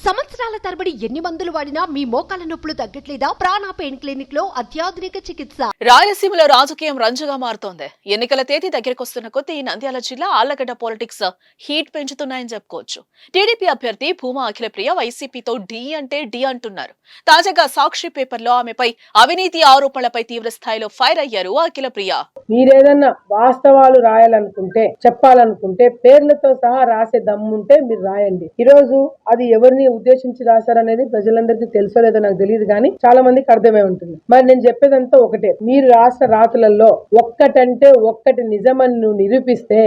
సంవత్సరాల తరబడి ఎన్ని మందులు వాడినా మీ మోకాల నొప్పులు తగ్గట్లేదా? ప్రాణ పెయిన్ క్లినిక్ లో అత్యాధునిక చికిత్స. రాయలసీమలో రాజకీయం రంజుగా మారుతోంది. ఎన్నికల తేదీ దగ్గరకొస్తున్న కొద్దీ నంద్యాల జిల్లా ఆళ్లగడ్డ పాలిటిక్స్ హీట్ పెంచుతున్నాయని చెప్పుకోవచ్చు. టీడీపీ అభ్యర్థి భూమా అఖిలప్రియ వైసీపీతో డి అంటే డి అంటున్నారు. తాజాగా సాక్షి పేపర్లో ఆమెపై అవినీతి ఆరోపణలపై తీవ్ర స్థాయిలో ఫైర్ అయ్యారు అఖిలప్రియ. మీరేదన్నా వాస్తవాలు రాయాలనుకుంటే, చెప్పాలనుకుంటే పేర్లతో సహా రాసే దమ్ముంటే మీరు రాయండి. ఈరోజు అది ఎవరిని ఉద్దేశించి రాశారనేది ప్రజలందరికీ తెలుసో లేదో నాకు తెలియదు, కానీ చాలా మందికి అర్థమై ఉంటుంది. మరి నేను చెప్పేదంతా ఒకటే, మీరు రాష్ట్ర రాతలలో ఒక్కటంటే ఒక్కటి నిజమని నువ్వు నిరూపిస్తే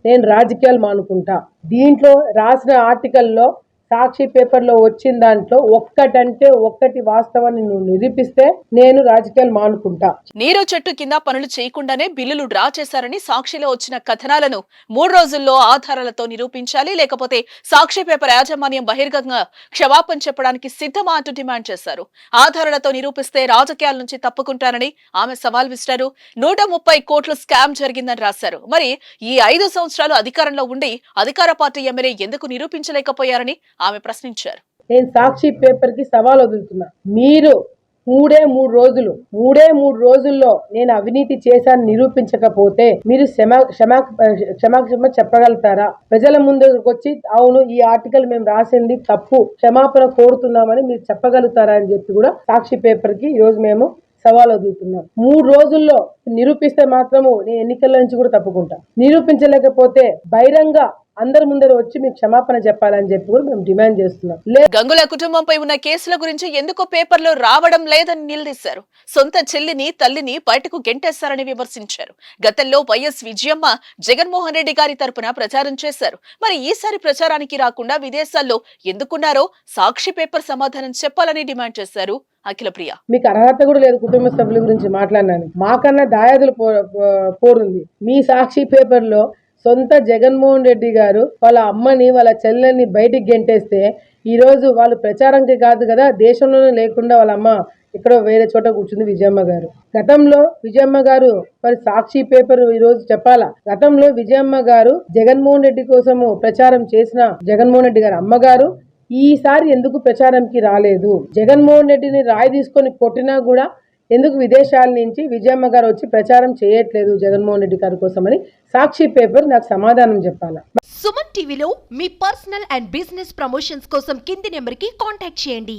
నేను రాజకీయాలు మానుకుంటా. దీంట్లో రాసిన ఆర్టికల్లో సాక్షి పేపర్లో వచ్చిన దాంట్లో ఒక్కటంటే ఒక్కటి వాస్తవాన్ని నువ్వు నిరూపిస్తే నేను రాజకీయాలు మానుకుంటా. నీరు చెట్టు కింద పనులు చేయకుండానే బిల్లులు డ్రా చేశారని సాక్షిలో వచ్చిన కథనాలను 3 రోజుల్లో ఆధారాలతో నిరూపించాలి, లేకపోతే సాక్షి పేపర్ యాజమాన్యం బహిర్గతంగా క్షమాపణ చెప్పడానికి సిద్ధమా అంటూ డిమాండ్ చేశారు. ఆధారాలతో నిరూపిస్తే రాజకీయాల నుంచి తప్పుకుంటారని ఆమె సవాల్ విసిరారు. 130 కోట్ల స్కామ్ జరిగిందని రాశారు. మరి ఈ 5 సంవత్సరాలు అధికారంలో ఉండి అధికార పార్టీ ఎమ్మెల్యే ఎందుకు నిరూపించలేకపోయారని ఆమె ప్రశ్నించారు. నేను సాక్షి పేపర్ కి సవాల్ వదులుతున్నా. మీరు మూడే మూడు రోజుల్లో నేను అవినీతి చేశాను నిరూపించకపోతే మీరు క్షమాక్షమ చెప్పగలుగుతారా? ప్రజల ముందుకు వచ్చి అవును ఈ ఆర్టికల్ మేము రాసింది తప్పు, క్షమాపణ కోరుతున్నామని మీరు చెప్పగలుగుతారా అని చెప్పి కూడా సాక్షి పేపర్ కి ఈ రోజు మేము సవాల్ వదులుతున్నాం. 3 రోజుల్లో నిరూపిస్తే మాత్రము నేను ఎన్నికల నుంచి కూడా తప్పుకుంటా. నిరూపించలేకపోతే బహిరంగ అందరి ముందర వచ్చి మీకు క్షమాపణ చెప్పాలని చెప్పి కూడా మేము డిమాండ్ చేస్తున్నాం. గంగుల కుటుంబంపై ఉన్న కేసుల గురించి ఎందుకో పేపర్లో రావడం లేదని నిలదీశారు. సొంత చెల్లిని తల్లిని బయటకు గెంటేశారని విమర్శించారు. గతంలో వైఎస్ విజయమ్మ జగన్మోహన్ రెడ్డి గారి తరపున ప్రచారం చేశారు. మరి ఈసారి ప్రచారానికి రాకుండా విదేశాల్లో ఎందుకున్నారో సాక్షి పేపర్ సమాధానం చెప్పాలని డిమాండ్ చేశారు అఖిలప్రియ. మీకు అర్హత కూడా లేదు కుటుంబ సభ్యుల గురించి మాట్లాడినాను. మాకన్నా దాయాదులు పోరుంది. మీ సాక్షి పేపర్ లో సొంత జగన్మోహన్ రెడ్డి గారు వాళ్ళ అమ్మని వాళ్ళ చెల్లెల్ని బయటికి గెంటేస్తే ఈ రోజు వాళ్ళు ప్రచారంకి కాదు కదా, దేశంలోనే లేకుండా వాళ్ళ అమ్మ ఎక్కడో వేరే చోట కూర్చుంది విజయమ్మ గారు. గతంలో విజయమ్మ గారు మరి సాక్షి పేపర్ ఈ రోజు చెప్పాలా, గతంలో విజయమ్మ గారు జగన్మోహన్ రెడ్డి కోసము ప్రచారం చేసిన జగన్మోహన్ రెడ్డి గారు అమ్మగారు ఈసారి ఎందుకు ప్రచారంకి రాలేదు? జగన్మోహన్ రెడ్డిని రాయి తీసుకొని కొట్టినా కూడా ఎందుకు విదేశాల నుంచి విజయమ్మ గారు వచ్చి ప్రచారం చేయట్లేదు జగన్మోహన్ రెడ్డి గారి కోసమని సాక్షి పేపర్ నాకు సమాధానం చెప్పాలా. సుమన్ టీవీలో మీ పర్సనల్ అండ్ బిజినెస్ ప్రమోషన్స్ కోసం కింది నెంబర్కి కాంటాక్ట్ చేయండి.